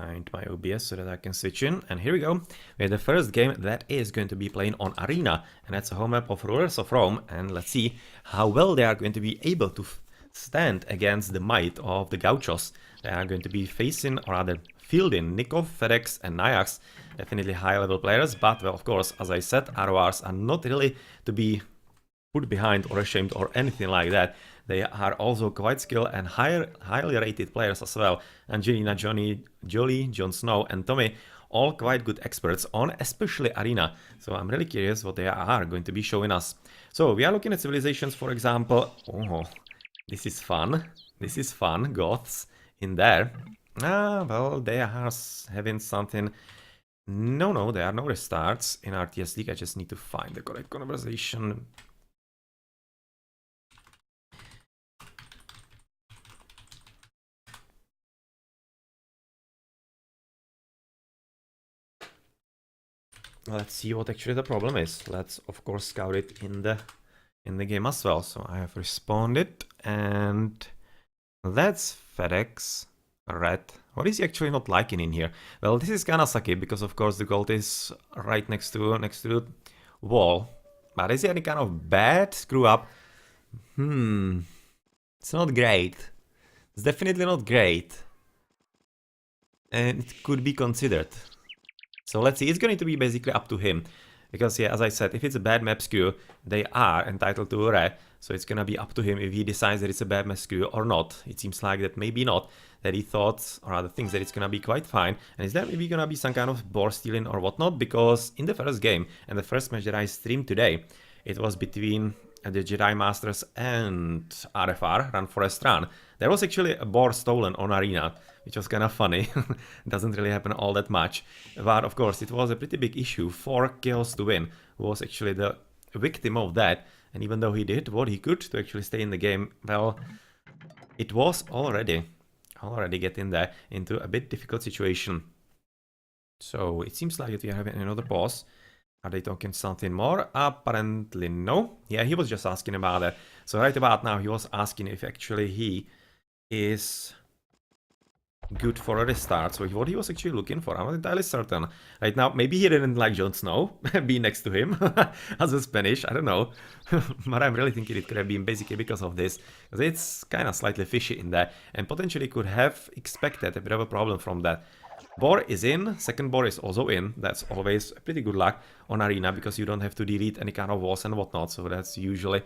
find my OBS so that I can switch in. And here we go. We have the first game that is going to be playing on Arena. And that's a home map of Rulers of Rome. And let's see how well they are going to be able to stand against the might of the Gauchos. They are going to be facing, or rather fielding, Nikov, FedEx and Nayax. Definitely high level players. But, well, of course, as I said, RoRs are not really to be put behind or ashamed or anything like that. They are also quite skilled and highly rated players as well. Angelina, Jolie, Jon Snow and Tommy, all quite good experts on especially Arena. So I'm really curious what they are going to be showing us. So we are looking at civilizations, for example. Oh, this is fun. This is fun. Goths in there. Ah, well, they are having something. No, there are no restarts in RTS League. I just need to find the correct conversation. Let's see what actually the problem is. Let's of course scout it in the game as well. So I have responded, and that's FedEx red. What is he actually not liking in here? Well, this is kinda sucky because of course the gold is right next to the wall. But is there any kind of bad screw up? It's not great. It's definitely not great. And it could be considered. So let's see, it's going to be basically up to him. Because, yeah, as I said, if it's a bad map skew, they are entitled to RoR. So it's going to be up to him if he decides that it's a bad map skew or not. It seems like that maybe not. That he thought, or rather thinks that it's going to be quite fine. And is there maybe going to be some kind of boar stealing or whatnot? Because in the first game, and the first match that I streamed today, it was between the Jedi Masters and RFR, Run Forest Run. There was actually a boar stolen on Arena, which was kind of funny. Doesn't really happen all that much. But of course, it was a pretty big issue for Chaos to win, who was actually the victim of that. And even though he did what he could to actually stay in the game, well, it was already getting there into a bit difficult situation. So it seems like we are having another pause. Are they talking something more? Apparently no. Yeah, he was just asking about it. So right about now he was asking if actually he is good for a restart. So what he was actually looking for, I'm not entirely certain. Right now, maybe he didn't like Jon Snow be next to him as a Spanish, I don't know. But I'm really thinking it could have been basically because of this. Because it's kind of slightly fishy in there. And potentially could have expected a bit of a problem from that. Boar is in, second boar is also in. That's always pretty good luck on Arena because you don't have to delete any kind of walls and whatnot. So that's usually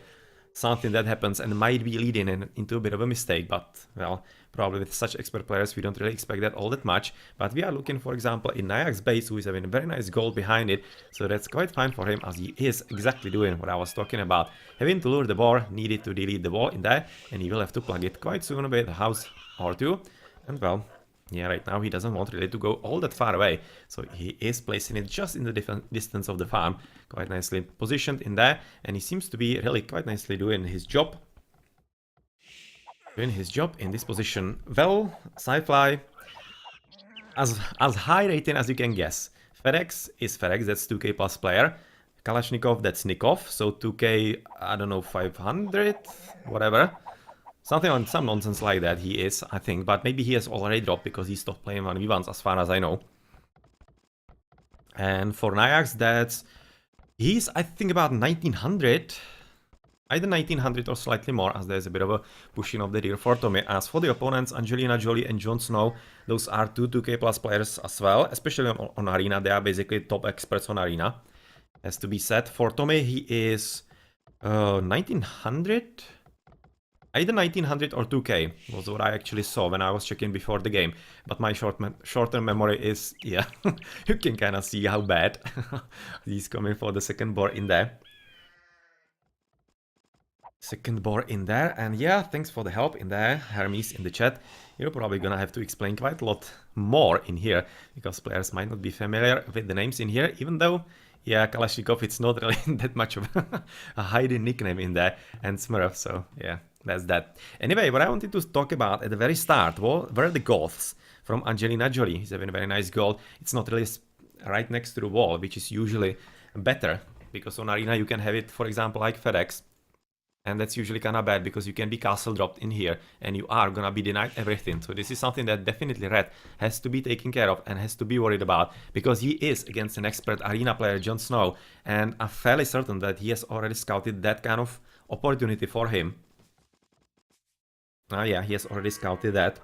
something that happens and might be leading into a bit of a mistake. But, well, probably with such expert players, we don't really expect that all that much. But we are looking, for example, in Nayax's base, who is having a very nice gold behind it. So that's quite fine for him as he is exactly doing what I was talking about. Having to lure the boar, needed to delete the wall in there. And he will have to plug it quite soon with a house or two. And, well, yeah, right now he doesn't want really to go all that far away. So he is placing it just in the distance of the farm. Quite nicely positioned in there. And he seems to be really quite nicely doing his job. Doing his job in this position. Well, Sci-Fly, as high rating as you can guess. FedEx is FedEx, that's 2k plus player. Kalashnikov, that's Nikov, so 2k, I don't know, 500, whatever. Something on some nonsense like that he is, I think, but maybe he has already dropped because he stopped playing 1v1s as far as I know. And for Nayax, he's, I think, about 1900. Either 1900 or slightly more, as there's a bit of a pushing of the rear for Tommy. As for the opponents, Angelina Jolie and Jon Snow, those are two 2k plus players as well, especially on Arena. They are basically top experts on Arena, has to be said. For Tommy, he is 1900? Either 1900 or 2k was what I actually saw when I was checking before the game. But my short-term memory is, yeah, you can kind of see how bad. He's coming for the second boar in there. Second boar in there, and yeah, thanks for the help in there, Hermes in the chat. You're probably gonna have to explain quite a lot more in here, because players might not be familiar with the names in here, even though, yeah, Kalashnikov, it's not really that much of a hiding nickname in there, and Smurf, so yeah, that's that. Anyway, what I wanted to talk about at the very start were the Goths from Angelina Jolie. He's having a very nice goal. It's not really right next to the wall, which is usually better, because on Arena you can have it, for example, like FedEx. And that's usually kind of bad because you can be castle dropped in here and you are gonna be denied everything. So this is something that definitely Red has to be taken care of and has to be worried about, because he is against an expert arena player, Jon Snow, and I'm fairly certain that he has already scouted that kind of opportunity for him. Yeah, he has already scouted that.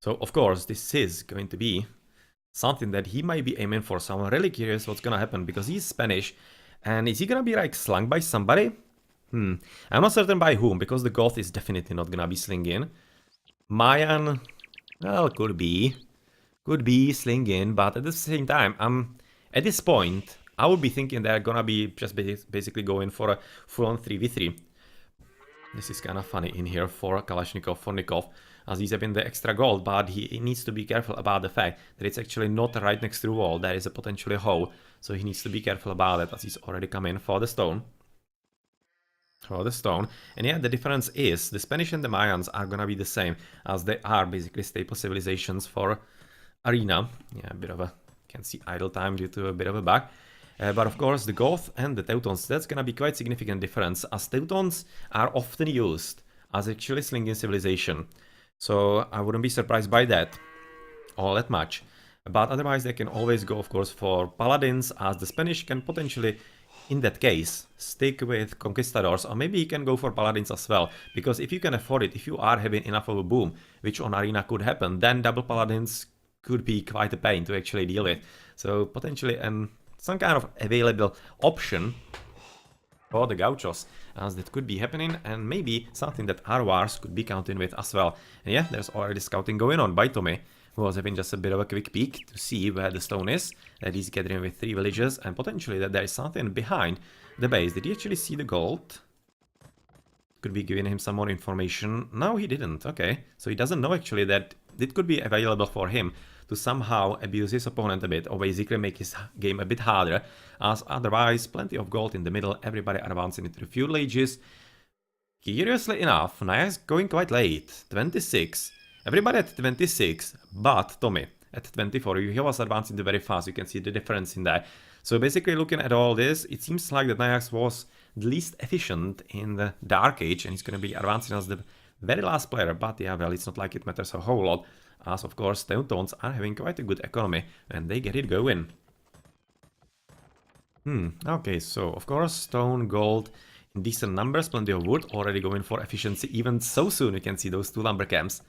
So of course this is going to be something that he might be aiming for. So I'm really curious what's gonna happen, because he's Spanish, and is he gonna be like slung by somebody? I'm not certain by whom, because the Goth is definitely not gonna be slinging. Mayan, well, could be slinging, but at the same time, at this point, I would be thinking they're gonna be just basically going for a full-on 3v3. This is kind of funny in here for Kalashnikov, for Nikov, as he's having the extra gold, but he needs to be careful about the fact that it's actually not right next to the wall. There is a potentially hole, so he needs to be careful about it, as he's already come in for the stone. And yeah, the difference is the Spanish and the Mayans are gonna be the same, as they are basically staple civilizations for arena. Yeah, a bit of a, can't see idle time due to a bit of a bug. But of course the Goth and the Teutons, that's gonna be quite significant difference, as Teutons are often used as actually slinging civilization. So I wouldn't be surprised by that all that much. But otherwise they can always go, of course, for Paladins, as the Spanish can potentially, in that case, stick with Conquistadors, or maybe you can go for Paladins as well, because if you can afford it, if you are having enough of a boom, which on Arena could happen, then double Paladins could be quite a pain to actually deal with. So potentially some kind of available option for the Gauchos, as that could be happening, and maybe something that RoRs could be counting with as well. And yeah, there's already scouting going on by Tommy, who was having just a bit of a quick peek to see where the stone is, that he's gathering with 3 villages, and potentially that there is something behind the base. Did he actually see the gold? Could be giving him some more information. No, he didn't. Okay, so he doesn't know actually that it could be available for him to somehow abuse his opponent a bit, or basically make his game a bit harder, as otherwise plenty of gold in the middle, everybody advancing into the feudal ages. Curiously enough, Naya's going quite late, 26. Everybody at 26, but Tommy at 24, he was advancing very fast. You can see the difference in that. So basically, looking at all this, it seems like that Nayax was the least efficient in the Dark Age, and he's going to be advancing as the very last player. But yeah, well, it's not like it matters a whole lot, as of course Teutons are having quite a good economy and they get it going. Okay, so of course stone, gold in decent numbers, plenty of wood, already going for efficiency. Even so soon you can see those 2 lumber camps.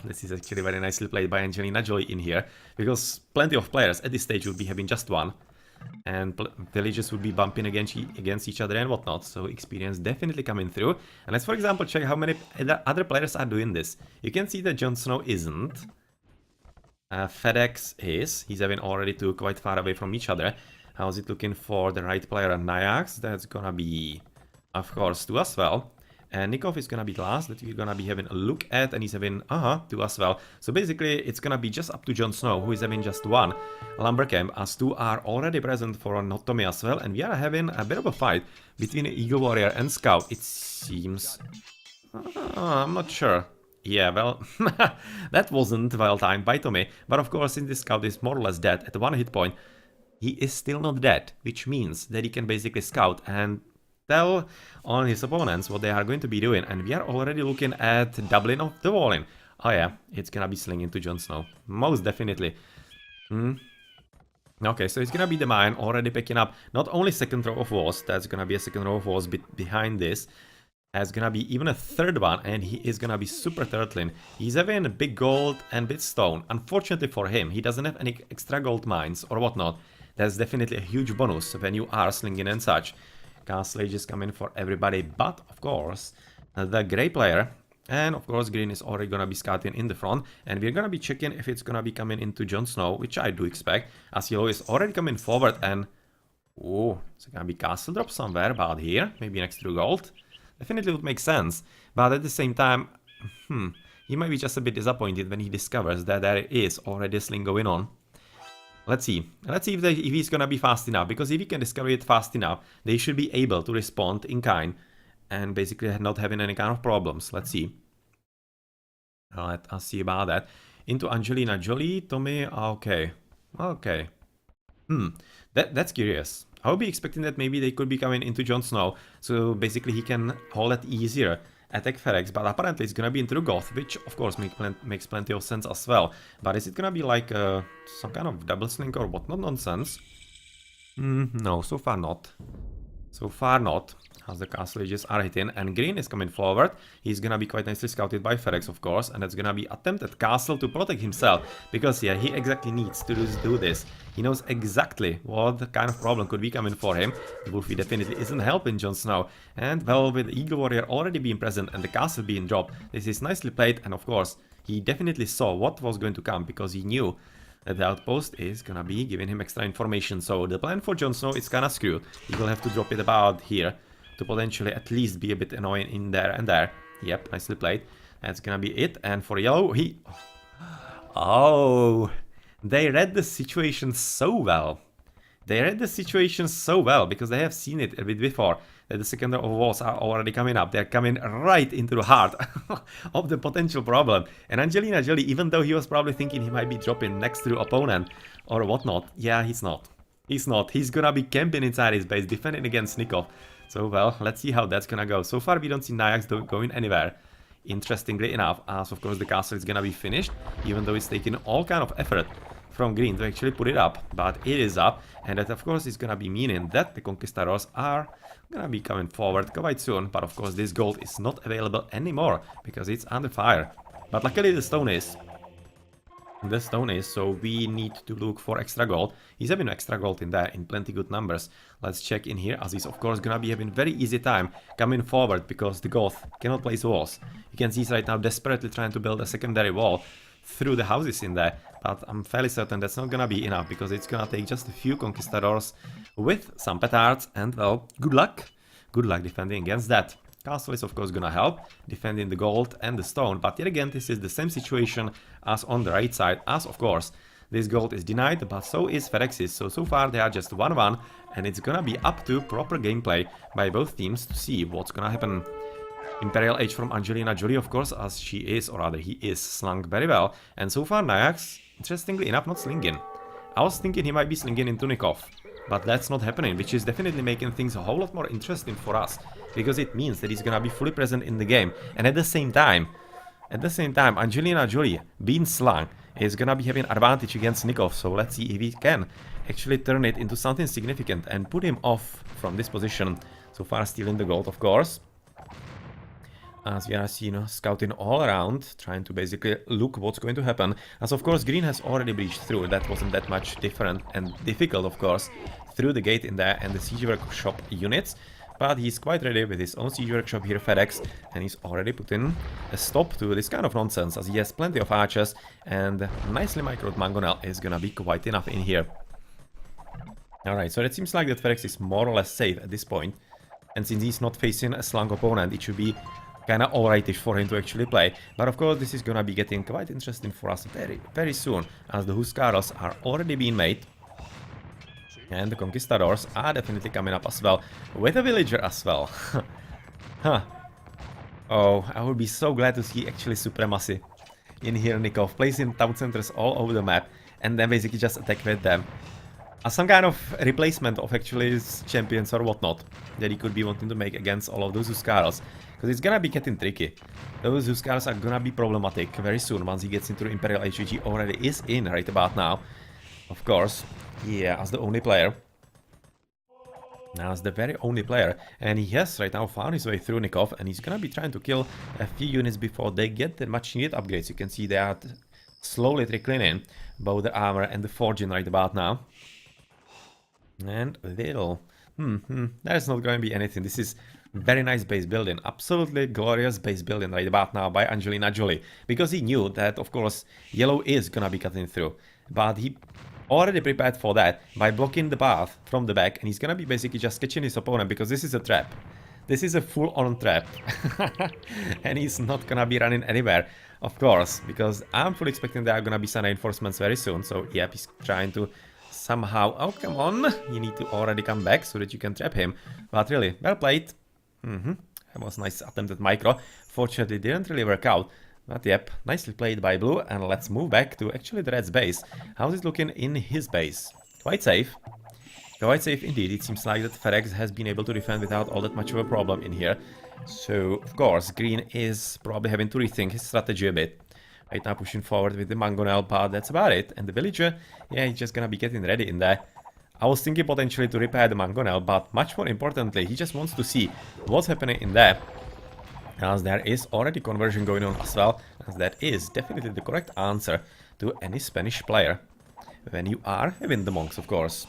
This is actually very nicely played by Angelina Jolie in here, because plenty of players at this stage would be having just one, and villages would be bumping against each other and whatnot, so experience definitely coming through. And let's for example check how many other players are doing this. You can see that Jon Snow isn't. FedEx is. He's having already 2 quite far away from each other. How's it looking for the right player? Nyax, that's gonna be, of course, 2 as well. And Nikov is gonna be the last that we're gonna be having a look at, and he's having 2 as well. So basically it's gonna be just up to Jon Snow, who is having just 1 lumber camp, as 2 are already present for Notomi as well, and we are having a bit of a fight between Eagle Warrior and Scout, it seems. I'm not sure. Yeah, well, that wasn't well timed by Tommy, but of course since this Scout is more or less dead at 1 hit point, he is still not dead, which means that he can basically scout and tell on his opponents what they are going to be doing, and we are already looking at doubling of the walling. Oh yeah, it's gonna be slinging to Jon Snow, most definitely. Okay, so it's gonna be the mine already picking up not only second row of walls, that's gonna be a second row of walls behind this, as gonna be even a third one, and he is gonna be super turtling. He's having a big gold and bit stone. Unfortunately for him, he doesn't have any extra gold mines or whatnot. That's definitely a huge bonus when you are slinging and such. Castle Age is coming for everybody, but of course the grey player, and of course green is already gonna be scouting in the front, and we're gonna be checking if it's gonna be coming into Jon Snow, which I do expect, as yellow is already coming forward, and oh, it's gonna be castle drop somewhere about here, maybe next to gold. Definitely would make sense, but at the same time, he might be just a bit disappointed when he discovers that there is already a sling going on. Let's see. Let's see if he's gonna be fast enough, because if he can discover it fast enough, they should be able to respond in kind and basically not having any kind of problems. Let's see. Let us see about that. Into Angelina Jolie, Tommy, okay. Okay. That's curious. I would be expecting that maybe they could be coming into Jon Snow, so basically he can hold it easier, attack Ferex, but apparently it's gonna be into the Goth, which of course makes plenty of sense as well. But is it gonna be like some kind of double slink or whatnot nonsense? No, so far not. So far not, as the castle ages are hitting, and green is coming forward. He's gonna be quite nicely scouted by Ferex, of course, and that's gonna be attempted castle to protect himself, because yeah, he exactly needs to do this. He knows exactly what kind of problem could be coming for him. The Wolfie definitely isn't helping Jon Snow, and well, with the Eagle Warrior already being present and the castle being dropped, this is nicely played, and of course, he definitely saw what was going to come, because he knew that the outpost is gonna be giving him extra information. So the plan for Jon Snow is kinda screwed. He will have to drop it about here to potentially at least be a bit annoying in there and there. Yep, nicely played. That's gonna be it. And for yellow, oh, they read the situation so well. They read the situation so well, because they have seen it a bit before, that the secondary walls are already coming up. They're coming right into the heart of the potential problem. And Angelina Jolie, even though he was probably thinking he might be dropping next to the opponent or whatnot, yeah, he's not. He's not. He's gonna be camping inside his base, defending against Snikov. So, well, let's see how that's gonna go. So far, we don't see Najax going anywhere. Interestingly enough, as of course the castle is gonna be finished, even though it's taking all kind of effort from green to actually put it up, but it is up, and that of course is gonna be meaning that the Conquistadors are gonna be coming forward quite soon. But of course this gold is not available anymore because it's under fire. But luckily the stone is. So we need to look for extra gold. He's having extra gold in there in plenty good numbers. Let's check in here, as he's of course gonna be having very easy time coming forward because the Goth cannot place walls. You can see he's right now desperately trying to build a secondary wall through the houses in there, but I'm fairly certain that's not gonna be enough, because it's gonna take just a few Conquistadors with some petards, and well, good luck defending against that. Castle is of course gonna help defending the gold and the stone, but yet again this is the same situation as on the right side, as of course this gold is denied, but so is Ferex's. So far they are just 1-1, and it's gonna be up to proper gameplay by both teams to see what's gonna happen. Imperial Age from Angelina Jolie, of course, as she is, or rather he is, slung very well. And so far Najax, interestingly enough, not slinging. I was thinking he might be slinging in Tunikov, but that's not happening, which is definitely making things a whole lot more interesting for us, because it means that he's gonna be fully present in the game. And at the same time, Angelina Jolie being slung is gonna be having advantage against Nikov. So let's see if he can actually turn it into something significant and put him off from this position. So far stealing the gold, of course. As we are, scouting all around, trying to basically look what's going to happen. As of course green has already breached through, that wasn't that much different and difficult of course, through the gate in there and the siege workshop units. But he's quite ready with his own siege workshop here, Fedex, and he's already putting a stop to this kind of nonsense, as he has plenty of archers, and nicely microed Mangonel is gonna be quite enough in here. Alright, so it seems like that Fedex is more or less safe at this point, and since he's not facing a slung opponent, it should be kinda alrightish for him to actually play. But of course this is gonna be getting quite interesting for us very soon, as the Huskarls are already being made. And the Conquistadors are definitely coming up as well, with a villager as well. Huh. Oh, I would be so glad to see actually supremacy in here, Nikov, placing town centers all over the map, and then basically just attack with them. As some kind of replacement of actually his champions or whatnot that he could be wanting to make against all of those Huskarls. Because it's gonna be getting tricky. Those Huskarls are gonna be problematic very soon once he gets into the Imperial Age, which he already is in right about now. Of course, yeah, as the only player. Now as the very only player. And he has right now found his way through Nikov, and he's gonna be trying to kill a few units before they get the much needed upgrades. You can see they are slowly trickling in, both the armor and the forging right about now. And little. There's not going to be anything. This is very nice base building. Absolutely glorious base building right about now by Angelina Jolie. Because he knew that, of course, yellow is going to be cutting through. But he already prepared for that by blocking the path from the back. And he's going to be basically just catching his opponent, because this is a trap. This is a full-on trap. And he's not going to be running anywhere, of course. Because I'm fully expecting there are going to be some reinforcements very soon. So, yep, he's trying to somehow... Oh, come on! You need to already come back so that you can trap him. But really, well played. That was a nice attempt at micro. Fortunately, didn't really work out. But yep, nicely played by blue. And let's move back to actually the red's base. How's it looking in his base? Quite safe. Quite safe indeed. It seems like that FedEx has been able to defend without all that much of a problem in here. So, of course, Green is probably having to rethink his strategy a bit. Right now pushing forward with the Mangonel, but that's about it. And the villager, yeah, he's just gonna be getting ready in there. I was thinking potentially to repair the Mangonel, but much more importantly, he just wants to see what's happening in there. As there is already conversion going on as well, as that is definitely the correct answer to any Spanish player. When you are having the monks, of course.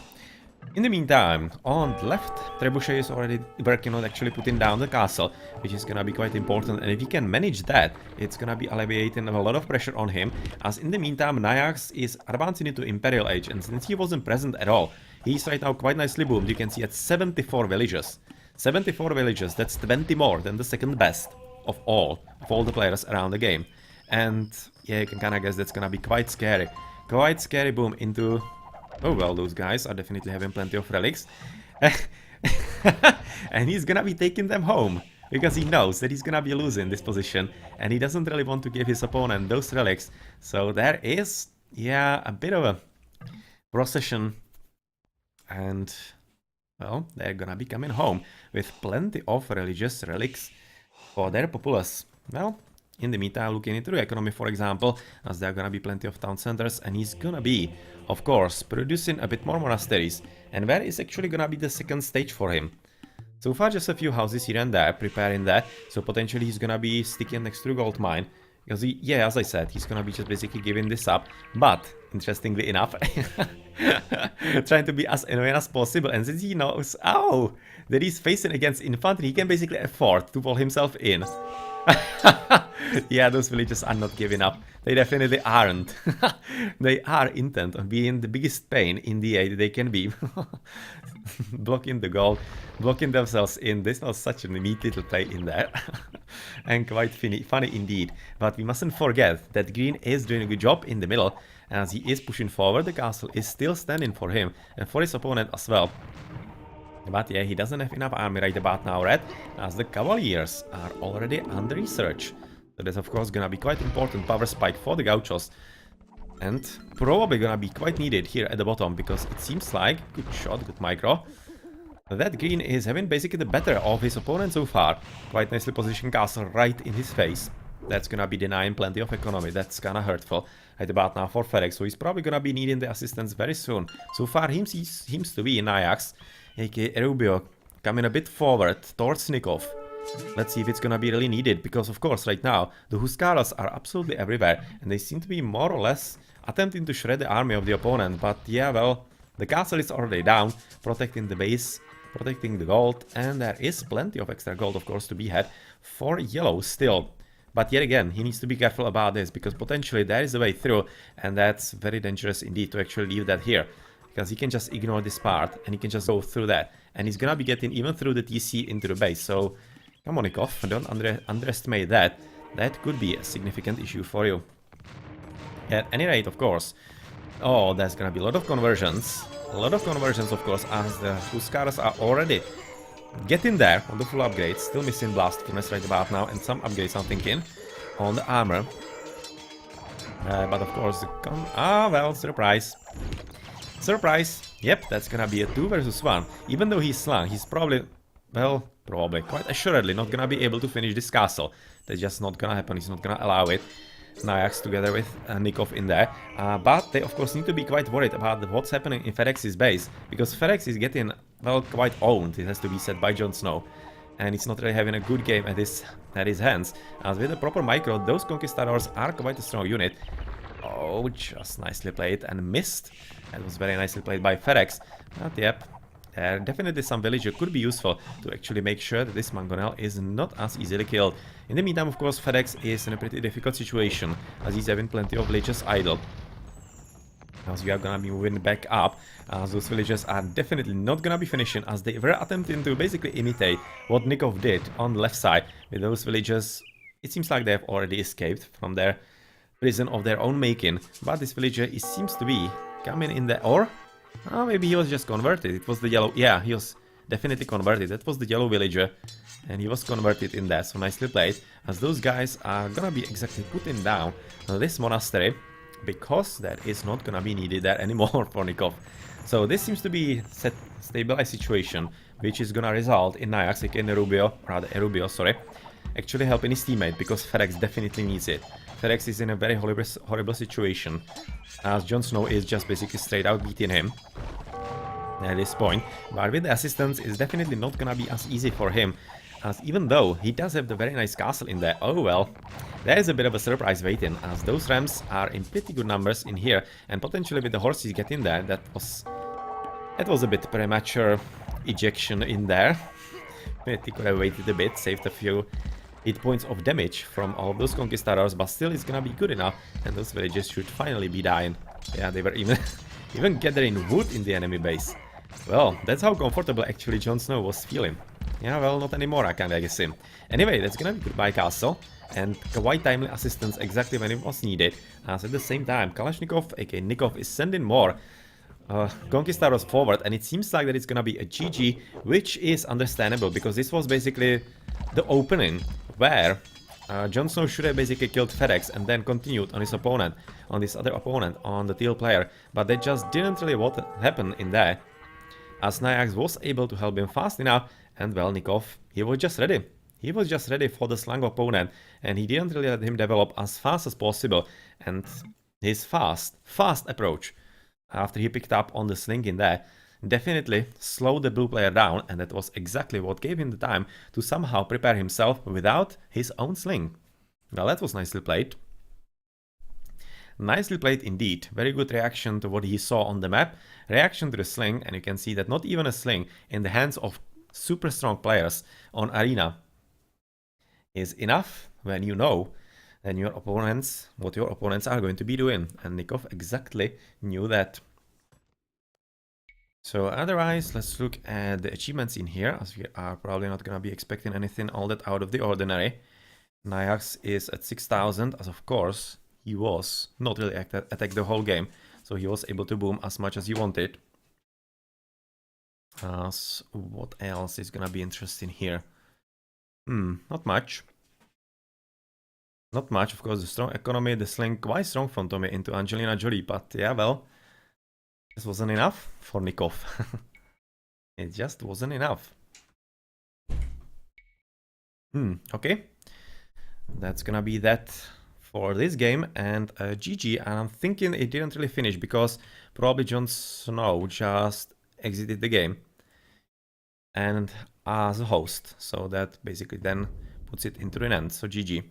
In the meantime, on the left, Trebuchet is already working on actually putting down the castle, which is gonna be quite important, and if he can manage that, it's gonna be alleviating a lot of pressure on him, as in the meantime, Nayax is advancing into Imperial Age, and since he wasn't present at all, he's right now quite nicely boomed. You can see at 74 villages. 74 villages, that's 20 more than the second best of all the players around the game. And yeah, you can kinda guess that's gonna be quite scary. Quite scary boom into... Oh well, those guys are definitely having plenty of relics. And he's gonna be taking them home. Because he knows that he's gonna be losing this position. And he doesn't really want to give his opponent those relics. So there is, yeah, a bit of a procession. And, well, they're gonna be coming home with plenty of religious relics for their populace. Well, in the meantime, looking into the economy, for example, as there are gonna be plenty of town centers, and he's gonna be, of course, producing a bit more monasteries. And where is actually gonna be the second stage for him? So far, just a few houses here and there, preparing that, so potentially he's gonna be sticking next to the gold mine. Because, yeah, as I said, he's gonna be just basically giving this up, but, interestingly enough, trying to be as annoying as possible, and since he knows, oh, that he's facing against infantry, he can basically afford to pull himself in. Yeah, those villagers are not giving up. They definitely aren't. They are intent on being the biggest pain in the aid they can be. Blocking the goal, blocking themselves in. This was such a neat little play in there. And quite funny indeed. But we mustn't forget that Green is doing a good job in the middle. As he is pushing forward, the castle is still standing for him and for his opponent as well. But yeah, he doesn't have enough army right about now, Red, as the Cavaliers are already under research. So that's of course gonna be quite important power spike for the Gauchos. And probably gonna be quite needed here at the bottom, because it seems like, good shot, good micro, that Green is having basically the better of his opponent so far. Quite nicely positioned castle right in his face. That's gonna be denying plenty of economy, that's kinda hurtful right about now for FedEx, so he's probably gonna be needing the assistance very soon. So far, he seems to be in Ajax, aka Rubio, coming a bit forward towards Nikov. Let's see if it's gonna be really needed, because of course right now the Huscarls are absolutely everywhere and they seem to be more or less attempting to shred the army of the opponent. But yeah, well, the castle is already down, protecting the base, protecting the gold, and there is plenty of extra gold of course to be had for yellow still. But yet again, he needs to be careful about this, because potentially there is a way through, and that's very dangerous indeed to actually leave that here. Because he can just ignore this part, and he can just go through that. And he's gonna be getting even through the TC into the base, so... Come on, Nikov, don't underestimate that. That could be a significant issue for you. At any rate, of course. Oh, there's gonna be a lot of conversions. A lot of conversions, of course, as the Huscarls are already getting there on the full upgrades. Still missing blast furnace right about now, and some upgrades I'm thinking on the armor. But of course, the well, surprise. Surprise! Yep, that's gonna be a 2 versus 1. Even though he's slung, he's probably, well, quite assuredly not gonna be able to finish this castle. That's just not gonna happen, he's not gonna allow it. Nayax together with Nikov in there. But they of course need to be quite worried about what's happening in FedEx's base, because FedEx is getting, well, quite owned, it has to be said, by Jon Snow. And it's not really having a good game at his hands. As with a proper micro, those Conquistadors are quite a strong unit. Oh, just nicely played and missed. That was very nicely played by FedEx. But yep, definitely some villager could be useful to actually make sure that this Mangonel is not as easily killed. In the meantime, of course, FedEx is in a pretty difficult situation, as he's having plenty of villagers idle. As we are gonna be moving back up, as those villagers are definitely not gonna be finishing, as they were attempting to basically imitate what Nikov did on the left side. With those villagers, it seems like they have already escaped from their prison of their own making, but this villager seems to be coming in there, or maybe he was just converted. It was the yellow, yeah, he was definitely converted. That was the yellow villager, and he was converted in there, so nicely played, as those guys are gonna be exactly putting down this monastery, because that is not gonna be needed there anymore for Nikov. So this seems to be set stabilized situation, which is gonna result in Najax, aka Erubio, sorry, actually helping his teammate, because FedEx definitely needs it. FedEx is in a very horrible situation, as Jon Snow is just basically straight out beating him at this point. But with the assistance, it's definitely not gonna be as easy for him, as even though he does have the very nice castle in there, oh well, there is a bit of a surprise waiting, as those rams are in pretty good numbers in here, and potentially with the horses getting there, that was a bit premature ejection in there. He could have waited a bit, saved a few hit points of damage from all of those conquistadors, but still it's gonna be good enough, and those villagers should finally be dying. Yeah, they were even gathering wood in the enemy base. Well, that's how comfortable actually Jon Snow was feeling. Yeah, well, not anymore, I kinda guess him. Anyway, that's gonna be goodbye castle, and quite timely assistance exactly when it was needed, as at the same time Kalashnikov, aka Nikov, is sending more conquistadors forward, and it seems like that it's gonna be a GG, which is understandable, because this was basically the opening where Jon Snow should have basically killed FedEx and then continued on his opponent, on this other opponent, on the teal player, but that just didn't really what happened in there, as Najax was able to help him fast enough, and well, Nikov, he was just ready. He was just ready for the slang opponent, and he didn't really let him develop as fast as possible, and his fast approach, after he picked up on the sling in there, definitely slowed the blue player down, and that was exactly what gave him the time to somehow prepare himself without his own sling. Well, that was nicely played. Nicely played indeed. Very good reaction to what he saw on the map, reaction to the sling, and you can see that not even a sling in the hands of super strong players on Arena is enough when you know then your opponents, what your opponents are going to be doing, and Nikov exactly knew that. So otherwise, let's look at the achievements in here, as we are probably not gonna be expecting anything all that out of the ordinary. Najax is at 6,000, as of course he was not really attacked the whole game, so he was able to boom as much as he wanted. What else is gonna be interesting here? Not much. Not much, of course, the strong economy, the sling quite strong from Tommy into Angelina Jolie, but yeah, well, this wasn't enough for Nikov. It just wasn't enough. Okay. That's gonna be that for this game, and GG, and I'm thinking it didn't really finish, because probably Jon Snow just exited the game and as a host, so that basically then puts it into an end, so GG.